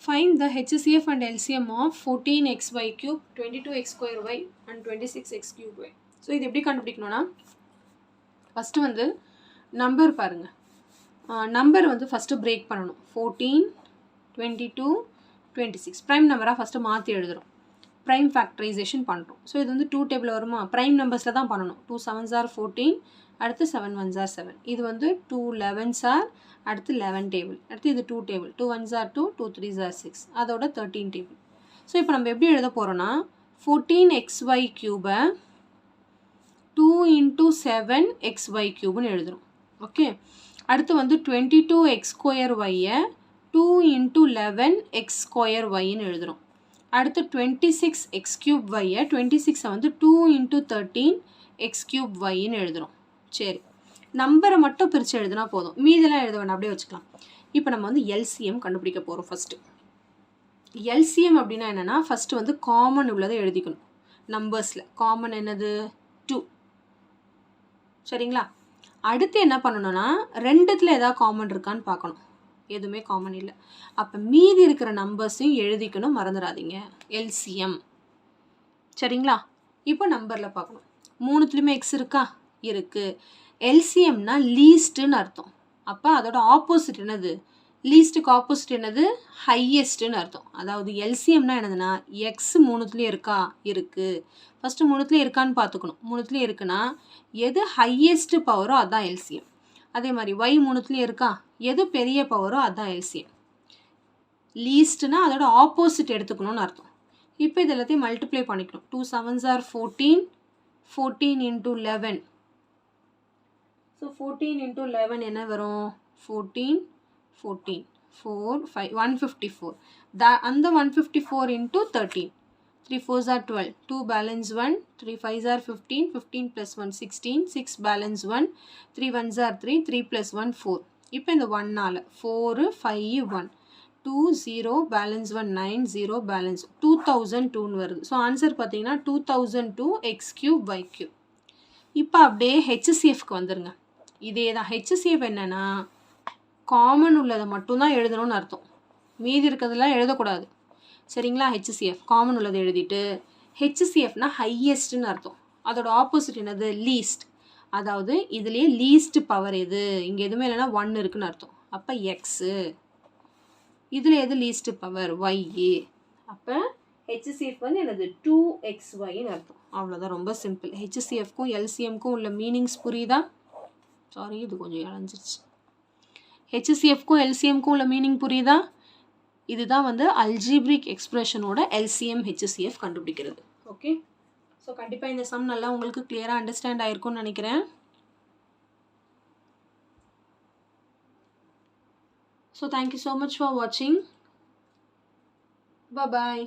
Find the HCF and LCM of 14xy cube, 22x square y and 26x cube y. So இது எப்படி கண்டுபிடிக்கணும்னா first வந்து number பாருங்கள். Number வந்து first break பண்ணணும். 14, 22, 26 ப்ரைம் நம்பராக ஃபஸ்ட்டு மாற்றி எழுதுகிறோம். ப்ரைம் ஃபேக்டரைசேஷன் பண்ணுறோம். ஸோ இது வந்து 2 டேபிள் வருமா, ப்ரைம் நம்பர்ஸில் தான் பண்ணணும். 2 7s are 14, அடுத்து 7 1s are 7. இது வந்து 2 11s are, அடுத்து 11 டேபிள், அடுத்து இது 2 table, 2 1s are 2, 2 3s are 6, அதோட 13 டேபிள். ஸோ இப்போ நம்ம எப்படி எழுத போகிறோன்னா 14xy க்யூபை 2 into 7xy க்யூப்னு எழுதுகிறோம். ஓகே, அடுத்து வந்து 22x ஸ்கொயர் ஒய்யை 2 into 11x ஸ்கொயர் ஒய்ன்னு எழுதுகிறோம். அடுத்து 26x cube y-ஐ 26-ஐ வந்து 2 into 13x cube y-ன்னு எழுதுகிறோம். சரி, நம்பரை மட்டும் பிரித்து எழுதுனா போதும், மீதெல்லாம் எழுத வேண்டாம், அப்படியே வச்சுக்கலாம். இப்போ நம்ம வந்து எல்சிஎம் கண்டுபிடிக்க போகிறோம். ஃபஸ்ட்டு எல்சிஎம் அப்படின்னா என்னென்னா ஃபஸ்ட்டு வந்து காமன் உள்ளதை எழுதிக்கணும். நம்பர்ஸில் காமன் என்னது 2. சரிங்களா? அடுத்து என்ன பண்ணணும்னா ரெண்டுத்தில் ஏதாவது காமன் இருக்கான்னு பார்க்கணும். எதுவுமே காமன் இல்லை. அப்போ மீதி இருக்கிற நம்பர்ஸையும் எழுதிக்கணும், மறந்துடாதீங்க. எல்சிஎம். சரிங்களா? இப்போ நம்பரில் பார்க்கணும். மூணுத்துலேயுமே எக்ஸ் இருக்கா? இருக்குது. எல்சிஎம்னா லீஸ்ட்டுன்னு அர்த்தம். அப்போ அதோட ஆப்போசிட் என்னது? லீஸ்ட்டுக்கு ஆப்போசிட் என்னது? ஹையஸ்ட்டுன்னு அர்த்தம். அதாவது எல்சிஎம்னா என்னதுன்னா எக்ஸ் மூணுத்துலேயும் இருக்கா? இருக்குது. ஃபஸ்ட்டு மூணுத்துலேயும் இருக்கான்னு பார்த்துக்கணும். மூணுத்துலேயும் இருக்குன்னா எது ஹையஸ்ட்டு பவரோ அதுதான் எல்சிஎம். அதே மாதிரி y மூணுத்துலேயும் இருக்கா? எது பெரிய பவரோ அதுதான் எல்சிஎம். லீஸ்ட்னா அதோட ஆப்போசிட் எடுத்துக்கணும்னு அர்த்தம். இப்போ இது எல்லாத்தையும் மல்டிப்ளை பண்ணிக்கணும். 2 7s are 14, 14 into 11. So 14 into 11 என்ன வரும்? 14, 14, 4, 5, 154. அந்த 154 into 13. 3 4s are 12, 2 balance 1, 3 5s are 15, 15 plus 1 16, 6 balance 1, 3 1s are 3, 3 plus 1 4. இப்போ இந்த 1நால 4 5 1, 2 0 balance 1 9, 0 balance 2002 வருது. ஸோ ஆன்சர் பார்த்தீங்கன்னா 2002 x cube y cube. இப்போ அப்படியே ஹெச்சிஎஃப்க்கு வந்துருங்க. இதே தான். ஹெச்சிஎஃப் என்னன்னா காமன் உள்ளதை மட்டும்தான் எழுதணும்னு அர்த்தம், மீதி இருக்கிறதெல்லாம் எழுதக்கூடாது. சரிங்களா? ஹெச்சிஎஃப் காமன் உள்ளதை எழுதிட்டு, ஹெச்சிஎஃப்னா ஹையஸ்ட்னு அர்த்தம். அதோட ஆப்போசிட் என்னது? லீஸ்ட். அதாவது இதுலேயே லீஸ்ட் பவர் எது? இங்கே எதுவுமே இல்லைன்னா 1 இருக்குன்னு அர்த்தம். அப்போ எக்ஸு. இதில் எது லீஸ்ட் பவர்? ஒய்ஏ. அப்போ ஹெச்சிஎஃப் வந்து என்னது? 2xyன்னு அர்த்தம். அவ்வளோதான், ரொம்ப சிம்பிள். ஹெச்சிஎஃப்க்கும் எல்சிஎம்க்கும் உள்ள மீனிங்ஸ் புரியுதா? சாரி, இது கொஞ்சம் இழஞ்சிருச்சு. ஹெச்சிஎஃப்க்கும் எல்சிஎம்க்கும் உள்ள மீனிங் புரியுதா? இதுதான் வந்து அல்ஜிப்ரிக் எக்ஸ்பிரஷனோட எல்சிஎம் ஹெச்சிஎஃப் கண்டுபிடிக்கிறது. ஓகே, ஸோ கண்டிப்பாக இந்த சம் நல்லா உங்களுக்கு கிளியராக அண்டர்ஸ்டாண்ட் ஆயிருக்கும்னு நினைக்கிறேன். So thank you so much for வாட்சிங். Bye-bye.